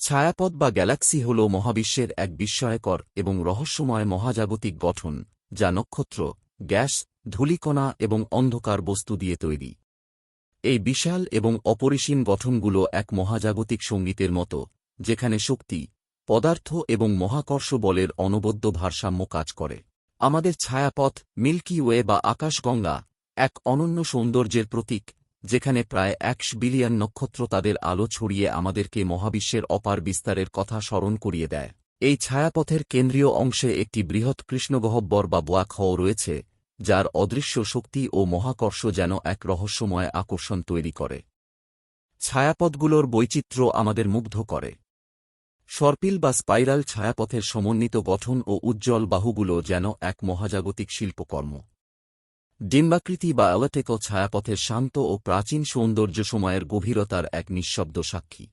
ছায়াপথ বা গ্যালাক্সি হল মহাবিশ্বের এক বিস্ময়কর এবং রহস্যময় মহাজাগতিক গঠন যা নক্ষত্র, গ্যাস, ধূলিকণা এবং অন্ধকার বস্তু দিয়ে তৈরি। এই বিশাল এবং অপরিসীম গঠনগুলো এক মহাজাগতিক সঙ্গীতের মতো, যেখানে শক্তি, পদার্থ এবং মহাকর্ষ বলের অনবদ্য ভারসাম্য কাজ করে। আমাদের ছায়াপথ, মিল্কি ওয়ে বা আকাশগঙ্গা, এক অনন্য সৌন্দর্যের প্রতীক, যেখানে প্রায় ১০০ বিলিয়ন নক্ষত্র তাদের আলো ছড়িয়ে আমাদেরকে মহাবিশ্বের অপার বিস্তারের কথা স্মরণ করিয়ে দেয়। এই ছায়াপথের কেন্দ্রীয় অংশে একটি বৃহৎ কৃষ্ণগহ্বর বা ব্ল্যাক হোল রয়েছে, যার অদৃশ্য শক্তি ও মহাকর্ষ যেন এক রহস্যময় আকর্ষণ তৈরি করে। ছায়াপথগুলোর বৈচিত্র্য আমাদের মুগ্ধ করে। সর্পিল বা স্পাইরাল ছায়াপথের সমন্বিত গঠন ও উজ্জ্বল বাহুগুলো যেন এক মহাজাগতিক শিল্পকর্ম। ডিম্বাকৃতি বা এলিপ্টিক্যাল ছায়াপথের শান্ত ও প্রাচীন সৌন্দর্য সময়ের গভীরতার এক নিঃশব্দ সাক্ষী।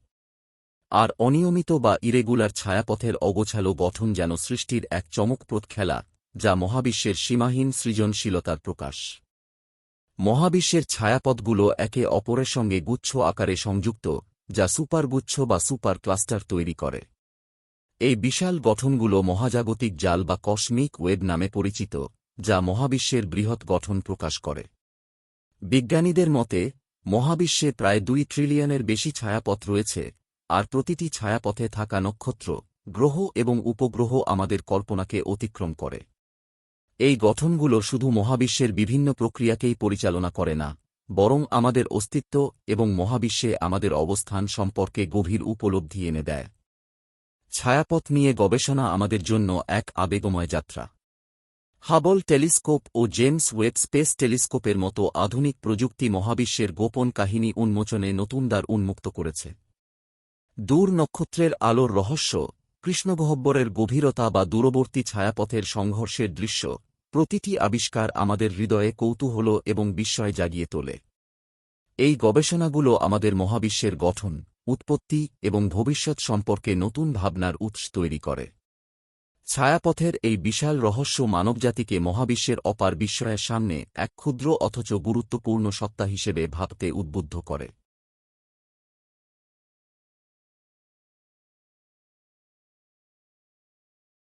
আর অনিয়মিত বা ইরেগুলার ছায়াপথের অগোছালো গঠন যেন সৃষ্টির এক চমকপ্রদ খেলা, যা মহাবিশ্বের সীমাহীন সৃজনশীলতার প্রকাশ। মহাবিশ্বের ছায়াপথগুলো একে অপরের সঙ্গে গুচ্ছ আকারে সংযুক্ত, যা সুপারগুচ্ছ বা সুপার ক্লাস্টার তৈরি করে। এই বিশাল গঠনগুলো মহাজাগতিক জাল বা কসমিক ওয়েব নামে পরিচিত, যা মহাবিশ্বের বৃহৎ গঠন প্রকাশ করে। বিজ্ঞানীদের মতে, মহাবিশ্বে প্রায় ২ ট্রিলিয়নের বেশি ছায়াপথ রয়েছে, আর প্রতিটি ছায়াপথে থাকা নক্ষত্র, গ্রহ এবং উপগ্রহ আমাদের কল্পনাকে অতিক্রম করে। এই গঠনগুলো শুধু মহাবিশ্বের বিভিন্ন প্রক্রিয়াকেই পরিচালনা করে না, বরং আমাদের অস্তিত্ব এবং মহাবিশ্বে আমাদের অবস্থান সম্পর্কে গভীর উপলব্ধি এনে দেয়। ছায়াপথ নিয়ে গবেষণা আমাদের জন্য এক আবেগময় যাত্রা। হাবল টেলিস্কোপ ও জেমস ওয়েব স্পেস টেলিস্কোপের মতো আধুনিক প্রযুক্তি মহাবিশ্বের গোপন কাহিনী উন্মোচনে নতুন দ্বার উন্মুক্ত করেছে। দূর নক্ষত্রের আলোর রহস্য, কৃষ্ণগহ্বরের গভীরতা বা দূরবর্তী ছায়াপথের সংঘর্ষের দৃশ্য, প্রতিটি আবিষ্কার আমাদের হৃদয়ে কৌতূহল এবং বিস্ময় জাগিয়ে তোলে। এই গবেষণাগুলো আমাদের মহাবিশ্বের গঠন, উৎপত্তি এবং ভবিষ্যৎ সম্পর্কে নতুন ভাবনার উৎস তৈরি করে। ছায়াপথের এই বিশাল রহস্য মানবজাতিকে মহাবিশ্বের অপার বিস্ময়ের সামনে এক ক্ষুদ্র অথচ গুরুত্বপূর্ণ সত্তা হিসেবে ভাবতে উদ্বুদ্ধ করে।